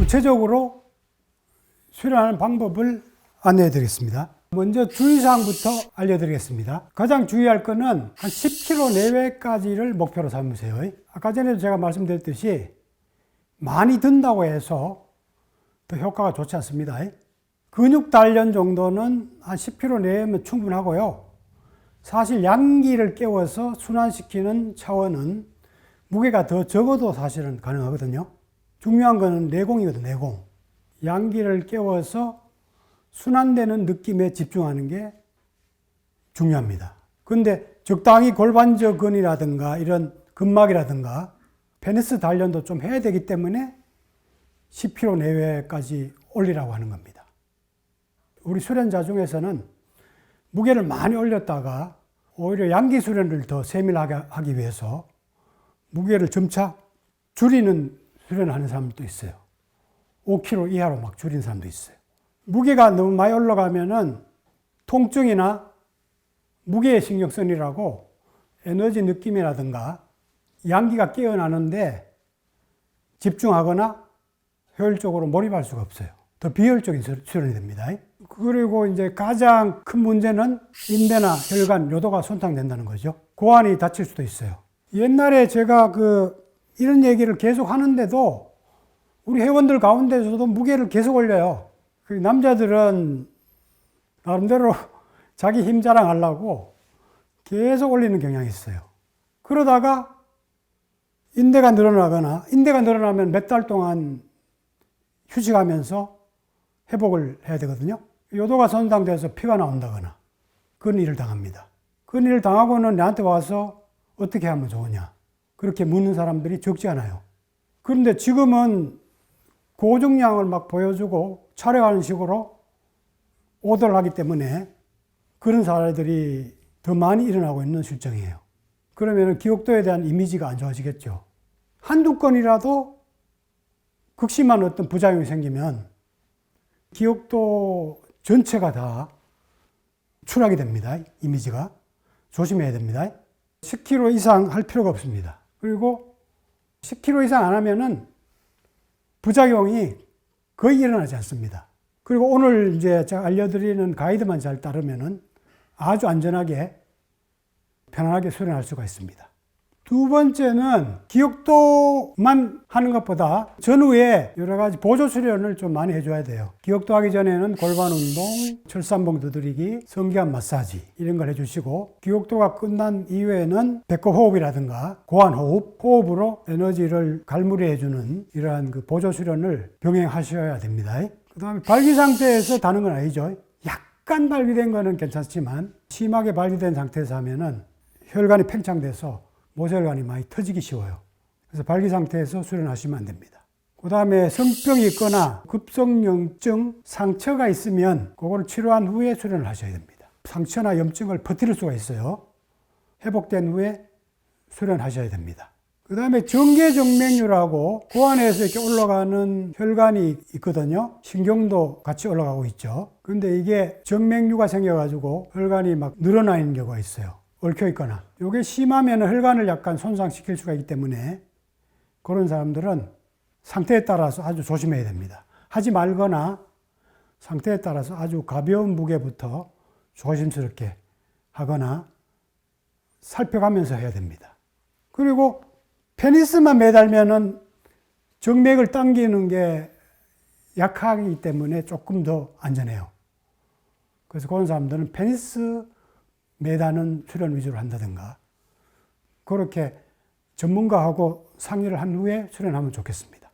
구체적으로 수련하는 방법을 안내해 드리겠습니다. 먼저 주의사항부터 알려드리겠습니다. 가장 주의할 것은 한 10km 내외까지를 목표로 삼으세요. 아까 전에도 제가 말씀드렸듯이 많이 든다고 해서 더 효과가 좋지 않습니다. 근육 단련 정도는 한 10km 내외면 충분하고요. 사실 양기를 깨워서 순환시키는 차원은 무게가 더 적어도 사실은 가능하거든요. 중요한 것은 내공이거든요. 내공. 양기를 깨워서 순환되는 느낌에 집중하는 게 중요합니다. 그런데 적당히 골반저근이라든가 이런 근막이라든가 페니스 단련도 좀 해야 되기 때문에 10kg 내외까지 올리라고 하는 겁니다. 우리 수련자 중에서는 무게를 많이 올렸다가 오히려 양기 수련을 더 세밀하게 하기 위해서 무게를 점차 줄이는 수련을 하는 사람도 있어요. 5kg 이하로 막 줄인 사람도 있어요. 무게가 너무 많이 올라가면은 통증이나 무게의 신경성이라고 에너지 느낌이라든가 양기가 깨어나는데 집중하거나 효율적으로 몰입할 수가 없어요. 더 비효율적인 수련이 됩니다. 그리고 이제 가장 큰 문제는 인대나 혈관, 요도가 손상된다는 거죠. 고환이 다칠 수도 있어요. 옛날에 제가 이런 얘기를 계속 하는데도 우리 회원들 가운데서도 무게를 계속 올려요. 남자들은 나름대로 자기 힘 자랑하려고 계속 올리는 경향이 있어요. 그러다가 인대가 늘어나면 몇 달 동안 휴식하면서 회복을 해야 되거든요. 요도가 손상돼서 피가 나온다거나 그런 일을 당합니다. 그런 일을 당하고는 나한테 와서 어떻게 하면 좋으냐 그렇게 묻는 사람들이 적지 않아요. 그런데 지금은 고정량을 막 보여주고 촬영하는 식으로 오더를 하기 때문에 그런 사례들이 더 많이 일어나고 있는 실정이에요. 그러면 기억도에 대한 이미지가 안 좋아지겠죠. 한두 건이라도 극심한 어떤 부작용이 생기면 기억도 전체가 다 추락이 됩니다. 이미지가. 조심해야 됩니다. 10kg 이상 할 필요가 없습니다. 그리고 10kg 이상 안 하면은 부작용이 거의 일어나지 않습니다. 그리고 오늘 이제 제가 알려드리는 가이드만 잘 따르면은 아주 안전하게 편안하게 수련할 수가 있습니다. 두 번째는 기억도만 하는 것보다 전후에 여러 가지 보조 수련을 좀 많이 해줘야 돼요. 기억도 하기 전에는 골반 운동, 철산봉 두드리기, 성기압 마사지 이런 걸 해주시고 기억도가 끝난 이후에는 배꼽 호흡이라든가 고환 호흡, 호흡으로 에너지를 갈무리해주는 이러한 보조 수련을 병행하셔야 됩니다. 그 다음에 발기 상태에서 다는 건 아니죠. 약간 발기된 거는 괜찮지만 심하게 발기된 상태에서 하면은 혈관이 팽창돼서 모세혈관이 많이 터지기 쉬워요. 그래서 발기 상태에서 수련하시면 안 됩니다. 그 다음에 성병이 있거나 급성염증, 상처가 있으면 그걸 치료한 후에 수련을 하셔야 됩니다. 상처나 염증을 버틸 수가 있어요. 회복된 후에 수련하셔야 됩니다. 그 다음에 정계정맥류라고 고환에서 이렇게 올라가는 혈관이 있거든요. 신경도 같이 올라가고 있죠. 그런데 이게 정맥류가 생겨가지고 혈관이 막 늘어나 있는 경우가 있어요. 얽혀 있거나. 이게 심하면 혈관을 약간 손상시킬 수가 있기 때문에 그런 사람들은 상태에 따라서 아주 조심해야 됩니다. 하지 말거나 상태에 따라서 아주 가벼운 무게부터 조심스럽게 하거나 살펴가면서 해야 됩니다. 그리고 페니스만 매달면은 정맥을 당기는 게 약하기 때문에 조금 더 안전해요. 그래서 그런 사람들은 페니스 매다는 수련 위주로 한다든가 그렇게 전문가하고 상의를 한 후에 수련하면 좋겠습니다.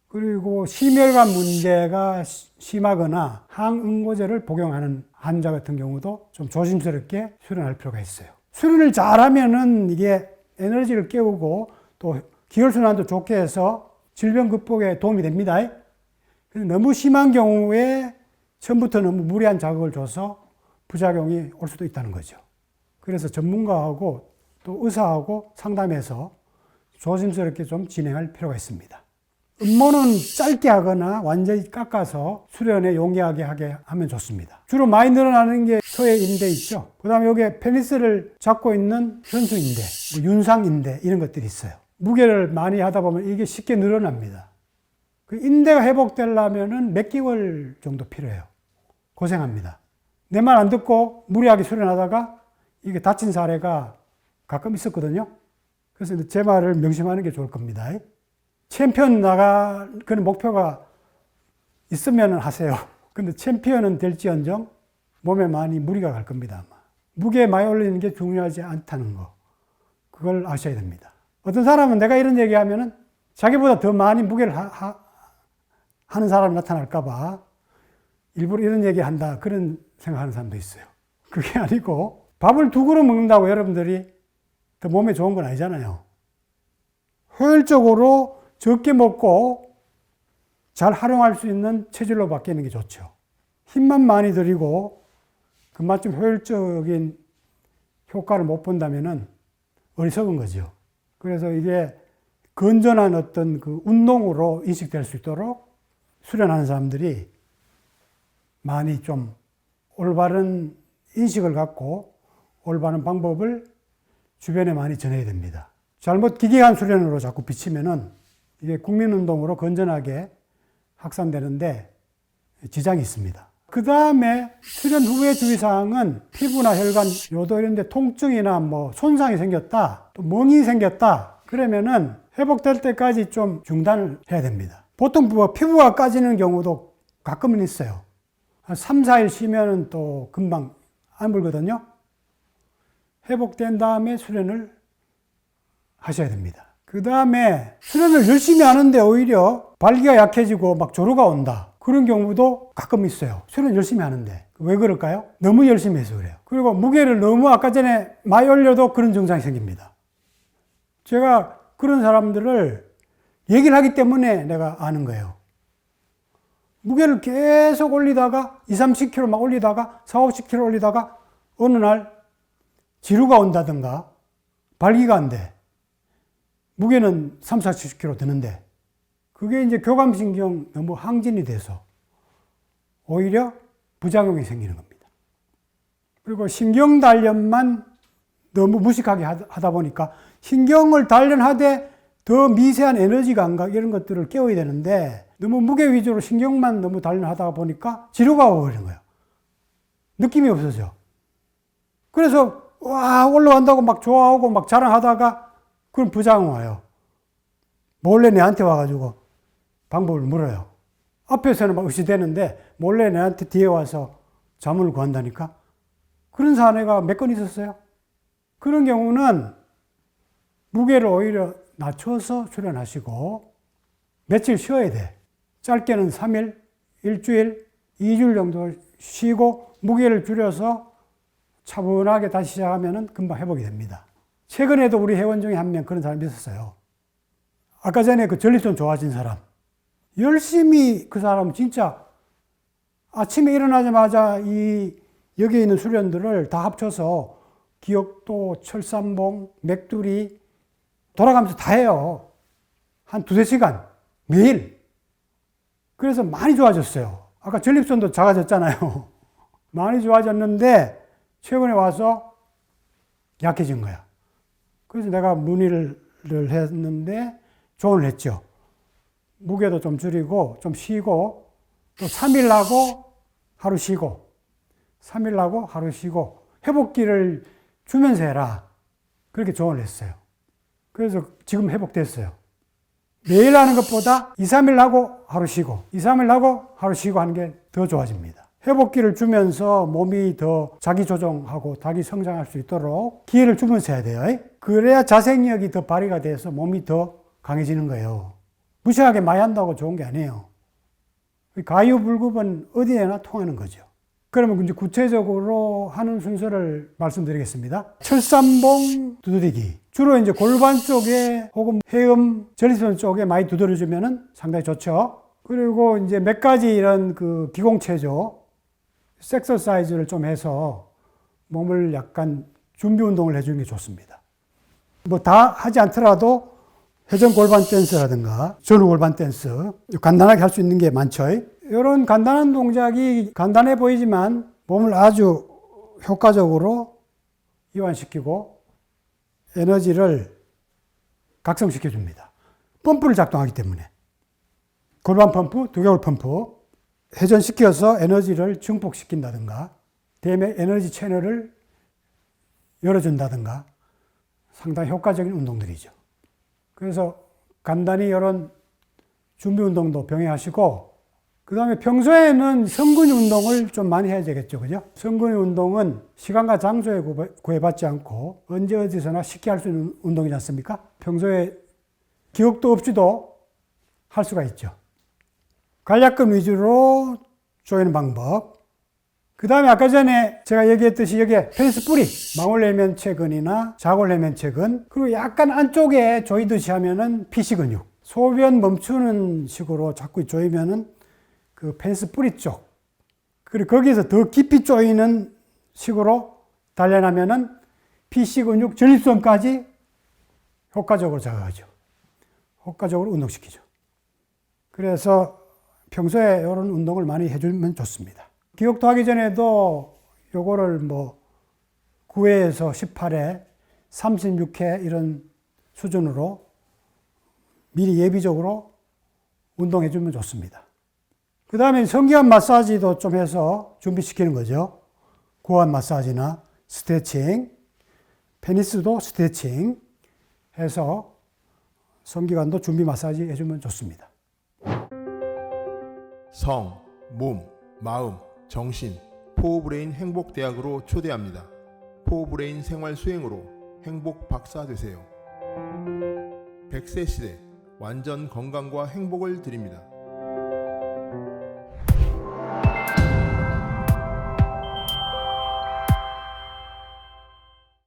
그리고 심혈관 문제가 심하거나 항응고제를 복용하는 환자 같은 경우도 좀 조심스럽게 수련할 필요가 있어요. 수련을 잘하면은 이게 에너지를 깨우고 또 기혈순환도 좋게 해서 질병 극복에 도움이 됩니다. 너무 심한 경우에 처음부터 너무 무리한 자극을 줘서 부작용이 올 수도 있다는 거죠. 그래서 전문가하고 또 의사하고 상담해서 조심스럽게 좀 진행할 필요가 있습니다. 음모는 짧게 하거나 완전히 깎아서 수련에 용이하게 하게 하면 좋습니다. 주로 많이 늘어나는 게 서해 인대 있죠. 그 다음에 여기에 페니스를 잡고 있는 현수인대, 윤상인대 이런 것들이 있어요. 무게를 많이 하다 보면 이게 쉽게 늘어납니다. 그 인대가 회복되려면은 몇 개월 정도 필요해요. 고생합니다. 내 말 안 듣고 무리하게 수련하다가 이게 다친 사례가 가끔 있었거든요. 그래서 제 말을 명심하는 게 좋을 겁니다. 챔피언 그런 목표가 있으면 하세요. 근데 챔피언은 될지언정 몸에 많이 무리가 갈 겁니다. 아마. 무게에 많이 올리는 게 중요하지 않다는 거. 그걸 아셔야 됩니다. 어떤 사람은 내가 이런 얘기하면은 자기보다 더 많이 무게를 하는 사람이 나타날까봐 일부러 이런 얘기 한다. 그런 생각하는 사람도 있어요. 그게 아니고 밥을 2그릇 먹는다고 여러분들이 더 몸에 좋은 건 아니잖아요. 효율적으로 적게 먹고 잘 활용할 수 있는 체질로 바뀌는 게 좋죠. 힘만 많이 들이고 그만큼 효율적인 효과를 못 본다면은 어리석은 거죠. 그래서 이게 건전한 어떤 그 운동으로 인식될 수 있도록 수련하는 사람들이 많이 좀 올바른 인식을 갖고 올바른 방법을 주변에 많이 전해야 됩니다. 잘못 기괴한 수련으로 자꾸 비치면은 이게 국민운동으로 건전하게 확산되는데 지장이 있습니다. 그 다음에 수련 후의 주의사항은 피부나 혈관, 요도 이런 데 통증이나 뭐 손상이 생겼다, 또 멍이 생겼다, 그러면은 회복될 때까지 좀 중단을 해야 됩니다. 보통 피부가 까지는 경우도 가끔은 있어요. 한 3, 4일 쉬면은 또 금방 안 불거든요. 회복된 다음에 수련을 하셔야 됩니다. 그 다음에 수련을 열심히 하는데 오히려 발기가 약해지고 막 조루가 온다. 그런 경우도 가끔 있어요. 수련 열심히 하는데. 왜 그럴까요? 너무 열심히 해서 그래요. 그리고 무게를 너무 아까 전에 많이 올려도 그런 증상이 생깁니다. 제가 그런 사람들을 얘기를 하기 때문에 내가 아는 거예요. 무게를 계속 올리다가 2, 30kg 막 올리다가 4, 50kg 올리다가 어느 날 지루가 온다든가 발기가 안 돼. 무게는 3, 40kg 드는데 그게 이제 교감신경 너무 항진이 돼서 오히려 부작용이 생기는 겁니다. 그리고 신경단련만 너무 무식하게 하다 보니까 신경을 단련하되 더 미세한 에너지 감각 이런 것들을 깨워야 되는데 너무 무게 위주로 신경만 너무 단련하다 보니까 지루가 오버리는 거예요. 느낌이 없어져. 그래서 와 올라간다고 막 좋아하고 막 자랑하다가 그런 부작용 와요. 몰래 내한테 와가지고 방법을 물어요. 앞에서는 막 의시되는데 몰래 내한테 뒤에 와서 자문을 구한다니까. 그런 사례가 몇 건 있었어요. 그런 경우는 무게를 오히려 낮춰서 수련하시고 며칠 쉬어야 돼. 짧게는 3일, 일주일, 2주일 정도 쉬고 무게를 줄여서 차분하게 다시 시작하면 금방 회복이 됩니다. 최근에도 우리 회원 중에 한 명 그런 사람이 있었어요. 아까 전에 그 전립선 좋아진 사람. 열심히 그 사람 진짜 아침에 일어나자마자 여기에 있는 수련들을 다 합쳐서 기억도, 철삼봉, 맥두리 돌아가면서 다 해요. 한 2-3시간 매일. 그래서 많이 좋아졌어요. 아까 전립선도 작아졌잖아요. 많이 좋아졌는데 최근에 와서 약해진 거야. 그래서 내가 문의를 했는데 조언을 했죠. 무게도 좀 줄이고 좀 쉬고 또 3일 하고 하루 쉬고 3일 하고 하루 쉬고 회복기를 주면서 해라. 그렇게 조언을 했어요. 그래서 지금 회복됐어요. 매일 하는 것보다 2, 3일 하고 하루 쉬고 2, 3일 하고 하루 쉬고 하는 게 더 좋아집니다. 회복기를 주면서 몸이 더 자기 조정하고 자기 성장할 수 있도록 기회를 주면서 해야 돼요. 그래야 자생력이 더 발휘가 돼서 몸이 더 강해지는 거예요. 무시하게 많이 한다고 좋은 게 아니에요. 가유불급은 어디에나 통하는 거죠. 그러면 이제 구체적으로 하는 순서를 말씀드리겠습니다. 철삼봉 두드리기. 주로 이제 골반 쪽에 혹은 회음, 전립선 쪽에 많이 두드려주면 상당히 좋죠. 그리고 이제 몇 가지 이런 그 기공체조, 섹서사이즈를 좀 해서 몸을 약간 준비 운동을 해주는 게 좋습니다. 뭐 다 하지 않더라도 회전 골반 댄스라든가 전후 골반 댄스 간단하게 할 수 있는 게 많죠. 이런 간단한 동작이 간단해 보이지만 몸을 아주 효과적으로 이완시키고 에너지를 각성시켜 줍니다. 펌프를 작동하기 때문에. 골반 펌프, 두개골 펌프, 회전시켜서 에너지를 증폭시킨다든가, 대뇌 에너지 채널을 열어준다든가, 상당히 효과적인 운동들이죠. 그래서 간단히 이런 준비 운동도 병행하시고, 그 다음에 평소에는 성근육 운동을 좀 많이 해야 되겠죠. 그죠? 성근육 운동은 시간과 장소에 구애받지 않고 언제 어디서나 쉽게 할 수 있는 운동이지 않습니까? 평소에 기억도 없이도 할 수가 있죠. 관략근 위주로 조이는 방법. 그 다음에 아까 전에 제가 얘기했듯이 여기에 펜스 뿌리, 망울내면체근이나 자골내면체근, 그리고 약간 안쪽에 조이듯이 하면은 피시근육. 소변 멈추는 식으로 자꾸 조이면은 그 펜스 뿌리 쪽. 그리고 거기에서 더 깊이 조이는 식으로 단련하면은 피시근육 전립선까지 효과적으로 자극하죠. 효과적으로 운동시키죠. 그래서 평소에 이런 운동을 많이 해주면 좋습니다. 기억도 하기 전에도 요거를 뭐 9회에서 18회, 36회 이런 수준으로 미리 예비적으로 운동해주면 좋습니다. 그 다음에 성기관 마사지도 좀 해서 준비시키는 거죠. 고환 마사지나 스트레칭, 페니스도 스트레칭 해서 성기관도 준비 마사지 해주면 좋습니다. 성, 몸, 마음, 정신, 포브레인 행복대학으로 초대합니다. 포브레인 생활 수행으로 행복 박사 되세요. 100세 시대 완전 건강과 행복을 드립니다.